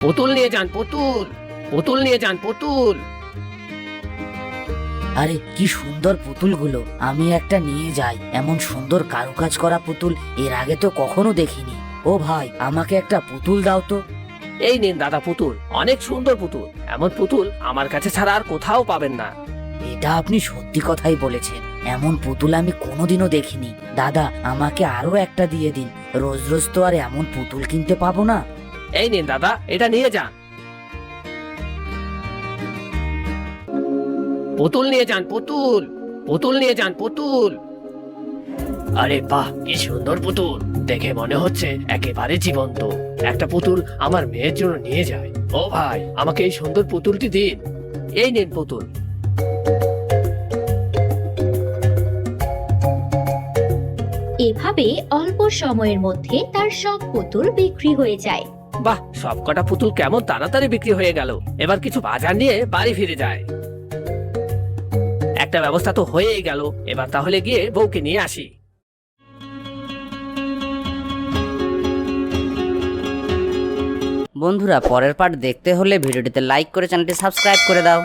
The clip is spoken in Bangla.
পুতুল নিয়ে যান, পুতুল পুতুল নিয়ে যান, পুতুল। আরে কি সুন্দর পুতুলগুলো, আমি একটা নিয়ে যাই। এমন সুন্দর কারুকাজ করা পুতুল এর আগে তো কখনো দেখিনি। ও ভাই, আমাকে একটা পুতুল দাও তো। এই নিন দাদা পুতুল, অনেক সুন্দর পুতুল। এমন পুতুল আমার কাছে ছাড়া আর কোথাও পাবেন না। এটা আপনি সত্যি কথাই বলেছেন, এমন পুতুল আমি কোনোদিনও দেখিনি। দাদা, আমাকে আরো একটা দিয়ে দিন, রোজ রোজ তো আর এমন পুতুল কিনতে পাবো না। এই নিন দাদা, এটা নিয়ে যান। পুতুল নিয়ে যান, পুতুল পুতুল নিয়ে যান, পুতুল। আরে বাহ, কি সুন্দর পুতুল, দেখে মনে হচ্ছে একেবারে জীবন্ত। একটা পুতুল আমার মেয়ের জন্য নিয়ে যায়। ও ভাই, আমাকে এই সুন্দর পুতুলটি দিন। এই নিন পুতুল। এভাবে অল্প সময়ের মধ্যে তার সব পুতুল বিক্রি হয়ে যায়। বাহ, সবকটা পুতুল কেমন তাড়াতাড়ি বিক্রি হয়ে গেল। এবার কিছু বাজার নিয়ে বাড়ি ফিরে যায়। একটা ব্যবস্থা তো হয়েই গেল, এবার তাহলে গিয়ে বউকে নিয়ে আসি। বন্ধুরা, পরের পার্ট দেখতে হলে ভিডিওটিতে লাইক করে চ্যানেলটি সাবস্ক্রাইব করে দাও।